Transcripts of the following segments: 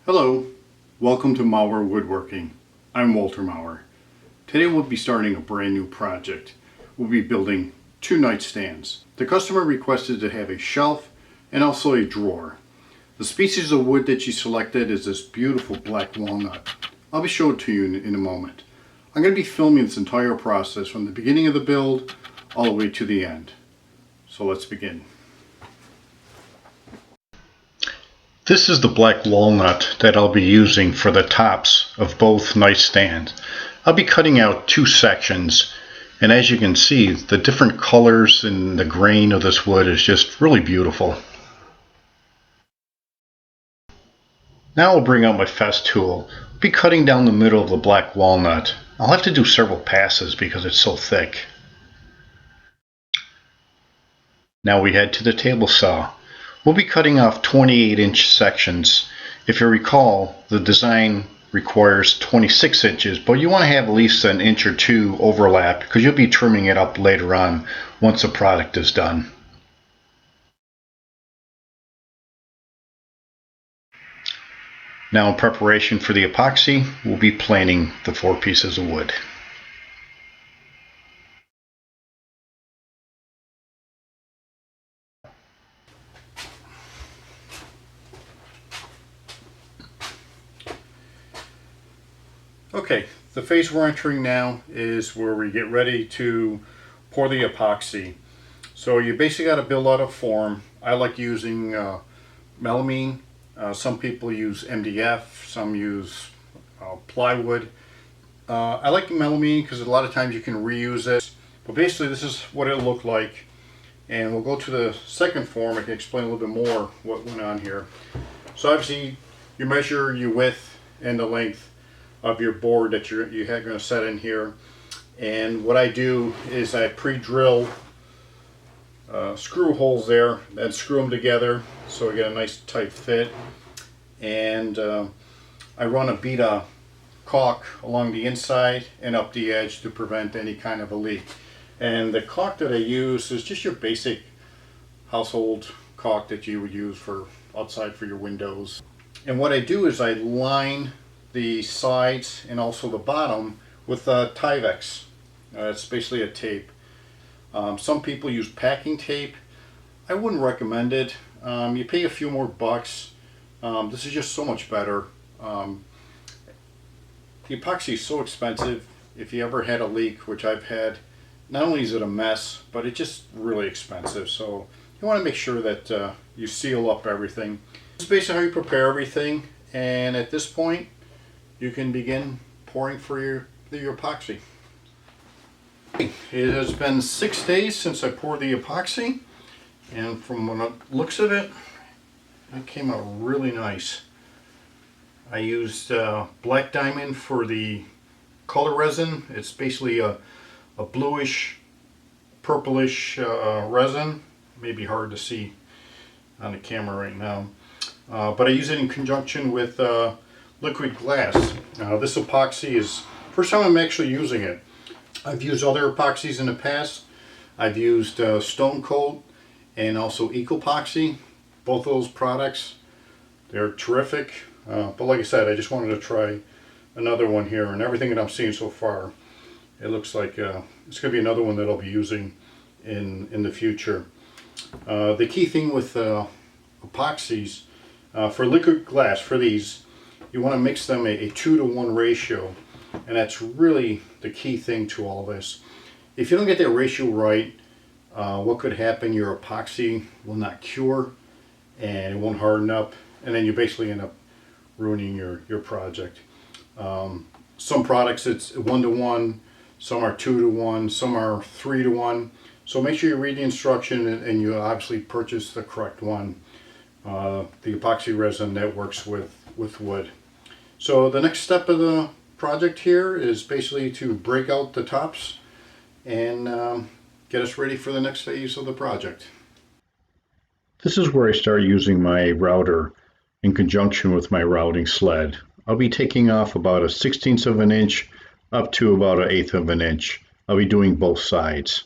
Hello, welcome to Maurer.woodworking. I'm Walter Maurer. Today we'll be starting a brand new project. We'll be building 2 nightstands. The customer requested to have a shelf and also a drawer. The species of wood that she selected is this beautiful black walnut. I'll be showing it to you in a moment. I'm going to be filming this entire process from the beginning of the build all the way to the end. So let's begin. This is the black walnut that I'll be using for the tops of both nightstands. I'll be cutting out 2 sections, and as you can see, the different colors and the grain of this wood is just really beautiful. Now I'll bring out my fest tool. I'll be cutting down the middle of the black walnut. I'll have to do several passes because it's so thick. Now we head to the table saw. We'll be cutting off 28-inch sections. If you recall, the design requires 26 inches, but you want to have at least an inch or 2 overlap because you'll be trimming it up later on once the product is done. Now in preparation for the epoxy, we'll be planing the 4 pieces of wood. Okay, the phase we're entering now is where we get ready to pour the epoxy. So you basically got to build out a form. I like using melamine. Some people use MDF, some use plywood. I like melamine because a lot of times you can reuse it. But basically this is what it'll look like. And we'll go to the second form. I can explain a little bit more what went on here. So obviously you measure your width and the length of your board that you're going to set in here. And what I do is I pre-drill screw holes there, then screw them together so we get a nice tight fit. And I run a bead of caulk along the inside and up the edge to prevent any kind of a leak. And the caulk that I use is just your basic household caulk that you would use for outside for your windows. And what I do is I line the sides and also the bottom with Tyvek. It's basically a tape. Some people use packing tape. I wouldn't recommend it. You pay a few more bucks. This is just so much better. The epoxy is so expensive. If you ever had a leak, which I've had, not only is it a mess, but it's just really expensive. So you want to make sure that you seal up everything. This is basically how you prepare everything. And at this point, you can begin pouring for your epoxy. It has been 6 days since I poured the epoxy, and from when it looks of it, it came out really nice. I used black diamond for the color resin. It's basically a bluish, purplish resin. Maybe hard to see on the camera right now, but I use it in conjunction with liquid glass. This epoxy is first time I'm actually using it. I've used other epoxies in the past. I've used Stone Coat and also Epoxy. Both of those products, they're terrific. But like I said, I just wanted to try another one here, and everything that I'm seeing so far, it looks like it's going to be another one that I'll be using in the future. The key thing with epoxies, for liquid glass, for these, you want to mix them a 2-to-1 ratio, and that's really the key thing to all this. If you don't get that ratio right, what could happen, your epoxy will not cure and it won't harden up, and then you basically end up ruining your project. Some products it's 1-to-1, some are 2-to-1, some are 3-to-1. So make sure you read the instruction and you obviously purchase the correct one. The epoxy resin that works with wood. So the next step of the project here is basically to break out the tops and get us ready for the next phase of the project. This is where I start using my router in conjunction with my routing sled. I'll be taking off about a 1/16 of an inch up to about an 1/8 of an inch. I'll be doing both sides.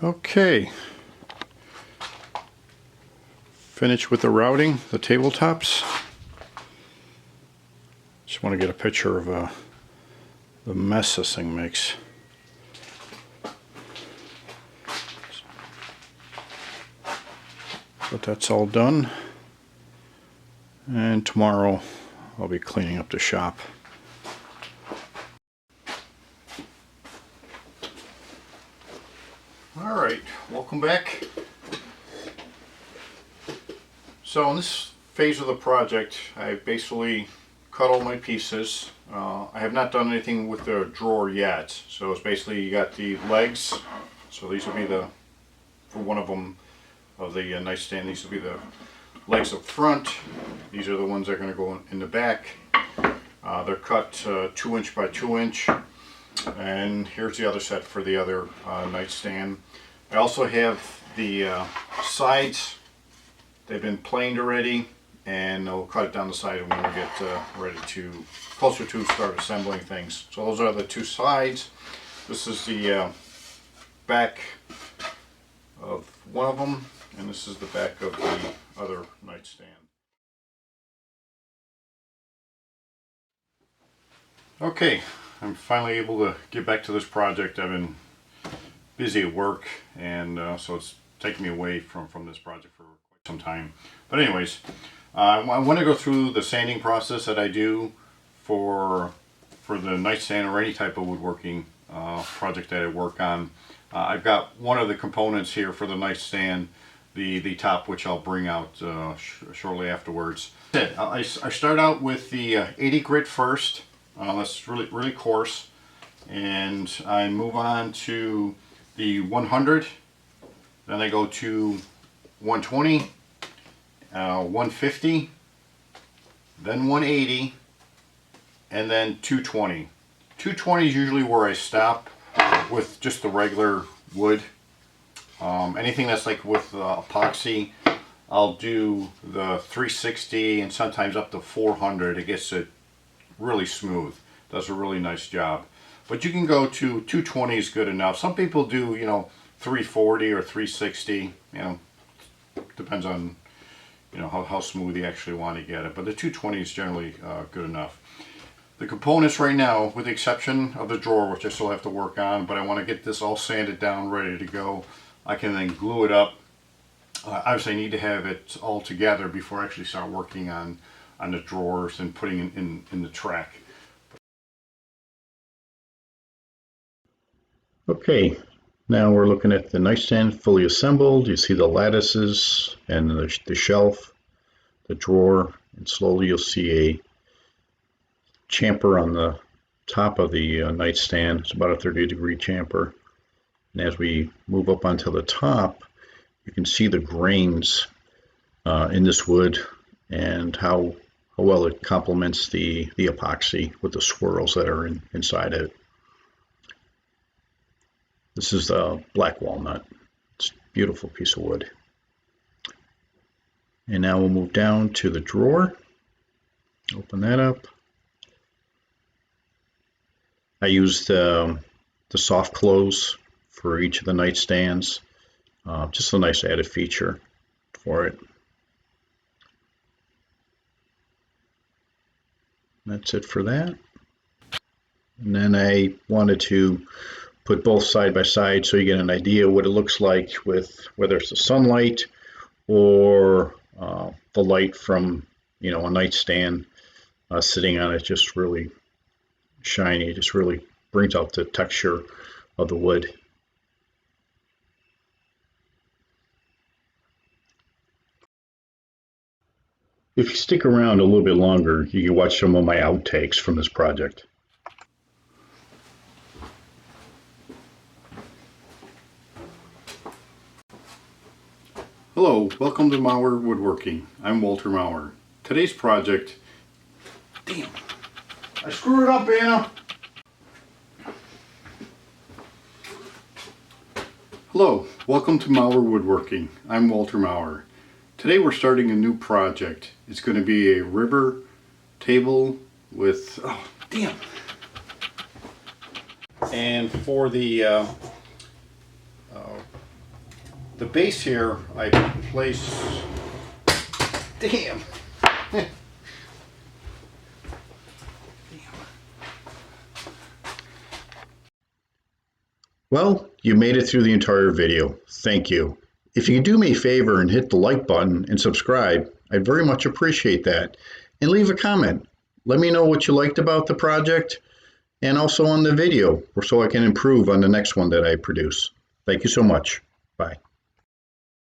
Okay. Finish with the routing, the tabletops. Just want to get a picture of the mess this thing makes. But that's all done. And tomorrow I'll be cleaning up the shop. Alright, welcome back. So in this phase of the project, I basically cut all my pieces. I have not done anything with the drawer yet. So it's basically, you got the legs. So these will be for one of them of the nightstand, these will be the legs up front. These are the ones that are going to go in the back. They're cut 2 inch by 2 inch. And here's the other set for the other nightstand. I also have the sides. They've been planed already, and I'll cut it down the side when we get ready to closer to start assembling things. So those are the two sides. This is the back of one of them, and this is the back of the other nightstand. Okay, I'm finally able to get back to this project. I've been busy at work, and so it's taken me away from this project for quite some time. But anyways, I want to go through the sanding process that I do for the nightstand or any type of woodworking project that I work on. I've got one of the components here for the nightstand, the top, which I'll bring out shortly afterwards. I start out with the 80 grit first. That's really coarse, and I move on to the 100. Then I go to 120, 150, then 180, and then 220. 220 is usually where I stop with just the regular wood. Anything that's like with epoxy, I'll do the 360 and sometimes up to 400. It gets it really smooth. Does a really nice job. But you can go to 220 is good enough. Some people do, 340 or 360. Depends on how smooth you actually want to get it. But the 220 is generally good enough. The components right now, with the exception of the drawer, which I still have to work on, but I want to get this all sanded down, ready to go. I can then glue it up. Obviously, I need to have it all together before I actually start working on the drawers and putting it in the track. Okay, now we're looking at the nightstand fully assembled. You see the lattices and the shelf, the drawer, and slowly you'll see a chamfer on the top of the nightstand. It's about a 30-degree chamfer. And as we move up onto the top, you can see the grains in this wood and how well it complements the epoxy with the swirls that are inside it. This is the black walnut. It's a beautiful piece of wood. And now we'll move down to the drawer. Open that up. I used the soft close for each of the nightstands. Just a nice added feature for it. That's it for that. And then I wanted to put both side by side so you get an idea what it looks like with whether it's the sunlight or the light from a nightstand sitting on it. Just really shiny. It just really brings out the texture of the wood. If you stick around a little bit longer, you can watch some of my outtakes from this project. Hello, welcome to Maurer Woodworking. I'm Walter Maurer. Today's project... Damn! I screwed it up, Anna! Hello, welcome to Maurer Woodworking. I'm Walter Maurer. Today we're starting a new project. It's going to be a river table with... Oh, damn! And for the The base here, I place, damn. Well, you made it through the entire video. Thank you. If you could do me a favor and hit the like button and subscribe, I'd very much appreciate that. And leave a comment. Let me know what you liked about the project and also on the video, so I can improve on the next one that I produce. Thank you so much. Bye.